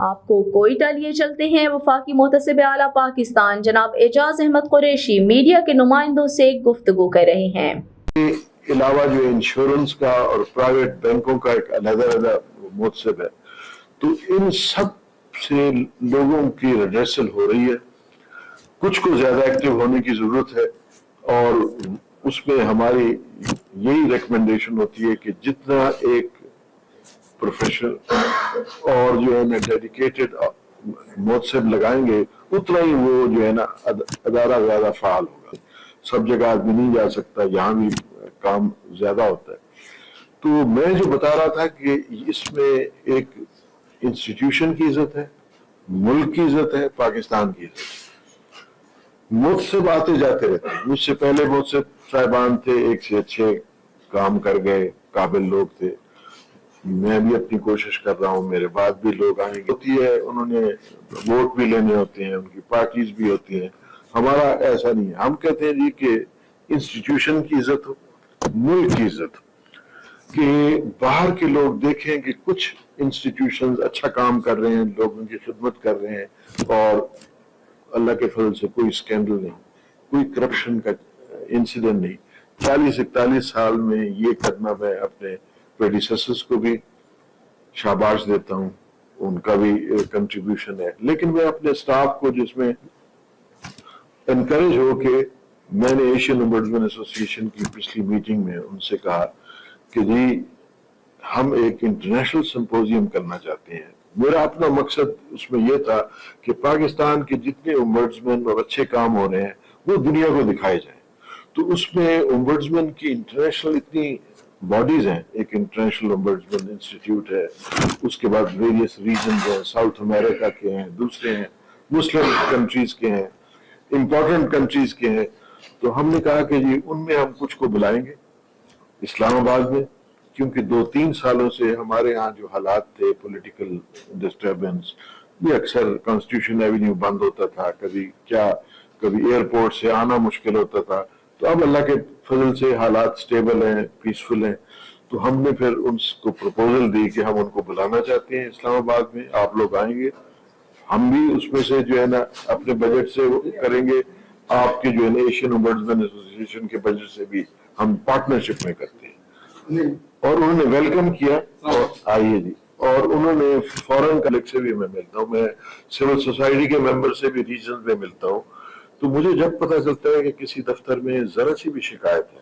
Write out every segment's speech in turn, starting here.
آپ کو کوئٹہ لیے چلتے ہیں۔ وفاقی محتسب اعلیٰ پاکستان جناب اعجاز احمد قریشی میڈیا کے نمائندوں سے گفتگو کر رہے ہیں۔ علاوہ جو انشورنس کا اور پرائیویٹ بینکوں کا ایک علیحدہ محتسب ہے، تو ان سب سے لوگوں کی ریڈریسل ہو رہی ہے۔ کچھ کو زیادہ ایکٹیو ہونے کی ضرورت ہے، اور اس میں ہماری یہی ریکمنڈیشن ہوتی ہے کہ جتنا ایک پروفیشنل اور جو ہے نا ڈیڈیکیٹڈ محتسب لگائیں گے، اتنا ہی وہ جو ہے نا ادارہ زیادہ فعال ہوگا۔ سب جگہ آدمی نہیں جا سکتا، یہاں بھی کام زیادہ ہوتا ہے۔ تو میں جو بتا رہا تھا کہ اس میں ایک انسٹیٹیوشن کی عزت ہے، ملک کی عزت ہے، پاکستان کی عزت ہے۔ محتسب آتے جاتے رہتے ہیں، مجھ سے پہلے محتسب صاحبان تھے، ایک سے اچھے کام کر گئے، قابل لوگ تھے۔ میں بھی اپنی کوشش کر رہا ہوں، میرے بعد بھی لوگ آئیں گے۔ ہوتی ہے، انہوں نے ووٹ بھی لینے ہوتے ہیں، ان کی پارٹیز بھی ہوتی ہیں۔ ہمارا ایسا نہیں ہے، ہم کہتے ہیں جی کہ انسٹیٹیوشن کی عزت ہو، ملک کی عزت ہو، کہ باہر کے لوگ دیکھیں کہ کچھ انسٹیٹیوشنز اچھا کام کر رہے ہیں، لوگوں کی خدمت کر رہے ہیں، اور اللہ کے فضل سے کوئی سکینڈل نہیں، کوئی کرپشن کا انسیڈنٹ نہیں۔ 40-41 سال میں یہ کرنا، میں اپنے پریڈیسیسرز کو بھی شاباش دیتا ہوں، ان کا بھی کنٹریبیوشن ہے۔ لیکن میں اپنے سٹاف کو جس میں انکریج ہو کے، میں نے ایشین امبڈسمین ایسوسی ایشن کی پچھلی میٹنگ میں ان سے کہا کہ جی ہم ایک انٹرنیشنل سمپوزیم کرنا چاہتے ہیں۔ میرا اپنا مقصد اس میں یہ تھا کہ پاکستان کے جتنے امبڈسمین اور اچھے کام ہو رہے ہیں وہ دنیا کو دکھائے جائیں۔ تو اس میں امبڈسمین کی انٹرنیشنل اتنی باڈیز ہیں، ایک انٹرنیشنل امبڈسمین انسٹیٹیوٹ ہے، اس کے بعد ویریس ریجنز ہیں، ساؤتھ امریکہ کے ہیں، دوسرے ہیں، مسلم کنٹریز کے ہیں، امپورٹنٹ کنٹریز کے ہیں۔ تو ہم نے کہا کہ جی ان میں ہم کچھ کو بلائیں گے اسلام آباد میں، کیونکہ 2-3 سالوں سے ہمارے ہاں جو حالات تھے، پولیٹیکل ڈسٹربنس، یہ اکثر کانسٹیٹیوشن ایونیو بند ہوتا تھا، کبھی ایئرپورٹ سے آنا مشکل ہوتا تھا۔ تو اب اللہ کے فضل سے حالات سٹیبل ہیں، پیسفل ہیں۔ تو ہم نے پھر ان کو پروپوزل دی کہ ہم ان کو بلانا چاہتے ہیں اسلام آباد میں، آپ لوگ آئیں گے، ہم بھی اس میں سے جو ہے نا اپنے بجٹ سے کریں گے، آپ کے جو ہے نا ایشین امبڈسمین ایسوسی ایشن کے بجٹ سے بھی ہم پارٹنرشپ میں کرتے ہیں۔ اور انہوں نے ویلکم کیا، اور آئیے جی، اور انہوں نے فورن کلیکٹ سے بھی میں ملتا ہوں، میں سول سوسائٹی کے ممبر سے بھی ریجن میں ملتا ہوں۔ تو مجھے جب پتہ چلتا ہے کہ کسی دفتر میں ذرا سی بھی شکایت ہے،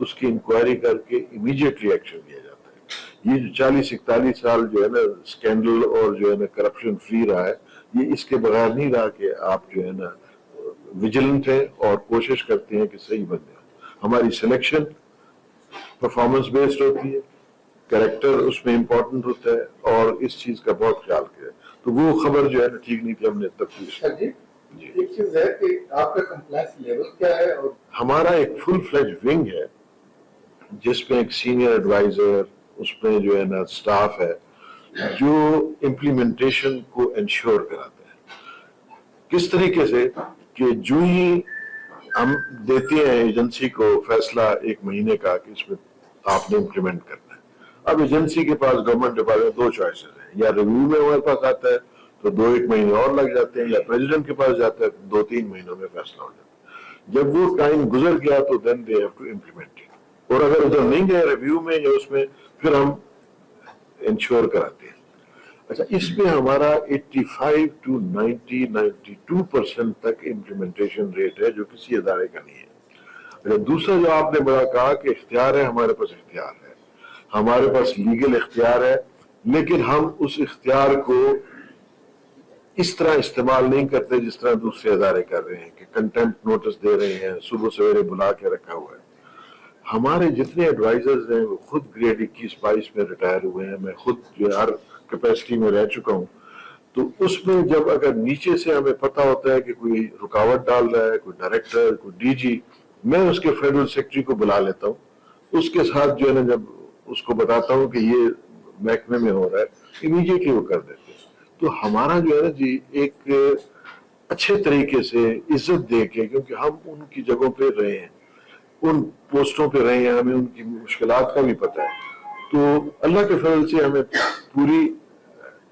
اس کی انکوائری کر کے امیڈیٹلی ایکشن لیا جاتا ہے۔ یہ جو 40-41 سال جو ہے نا سکینڈل اور جو ہے نا کرپشن فری رہا ہے، یہ اس کے بغیر نہیں رہا کہ آپ جو ہے نا ویجیلنٹ ہیں اور کوشش کرتے ہیں کہ صحیح بن جائے۔ ہماری سلیکشن پرفارمنس بیسڈ ہوتی ہے، کریکٹر اس میں امپورٹنٹ ہوتا ہے، اور اس چیز کا بہت خیال کیا ہے۔ تو وہ خبر جو ہے نا ٹھیک نہیں تھی، ہم نے تفتیش کی۔ ایک چیز ہے کہ آپ کا کمپلائنس لیول کیا ہے؟ اور ہمارا ایک فل فلیج ونگ ہے جس میں ایک سینئر ایڈوائزر، اس میں جو ہے نا سٹاف ہے جو امپلیمنٹیشن کو انشور کراتا ہے۔ کس طریقے سے کہ جو ہی ہم دیتے ہیں ایجنسی کو فیصلہ 1 مہینے کا کہ اس میں آپ نے امپلیمنٹ کرنا ہے، اب ایجنسی کے پاس گورنمنٹ ڈپارٹمنٹ 2 چوائسز ہیں، یا ریویو میں ہمارے پاس آتا ہے تو 2-1 مہینے اور لگ جاتے ہیں، یا پریزیڈنٹ کے پاس جاتا ہے تو 2-3 مہینوں میں فیصلہ ہو جاتا ہے۔ جب وہ ٹائم گزر گیا تو then they have to implement it, اور اگر ادھر نہیں گئے ریویو میں یا اس میں، پھر ہم انشور کراتے ہیں۔ اچھا، اس میں ہمارا 85 to 92% تک امپلیمنٹیشن ریٹ ہے، جو کسی ادارے کا نہیں ہے۔ دوسرا جو آپ نے بڑا کہا کہ اختیار ہے، ہمارے پاس اختیار ہے، ہمارے پاس لیگل اختیار ہے، لیکن ہم اس اختیار کو اس طرح استعمال نہیں کرتے جس طرح دوسرے ادارے کر رہے ہیں، کہ کنٹمپٹ نوٹس دے رہے ہیں، صبح سویرے بلا کے رکھا ہوا ہے۔ ہمارے جتنے ایڈوائزرز ہیں وہ خود گریڈ 21-22 میں ریٹائر ہوئے ہیں، میں خود جو ہر کیپیسٹی میں رہ چکا ہوں۔ تو اس میں جب اگر نیچے سے ہمیں پتہ ہوتا ہے کہ کوئی رکاوٹ ڈال رہا ہے، کوئی ڈائریکٹر، کوئی ڈی جی، میں اس کے فیڈرل سیکرٹری کو بلا لیتا ہوں، اس کے ساتھ جو ہے نا جب اس کو بتاتا ہوں کہ یہ محکمے میں ہو رہا ہے، امیڈیٹلی وہ کر دیتے ہیں۔ تو ہمارا جو ہے نا جی ایک اچھے طریقے سے عزت دے کے، کیونکہ ہم ان کی جگہوں پہ رہے ہیں، ان پوسٹوں پہ رہے ہیں، ہمیں ان کی مشکلات کا بھی پتہ ہے، تو اللہ کے فضل سے ہمیں پوری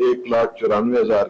1,94,000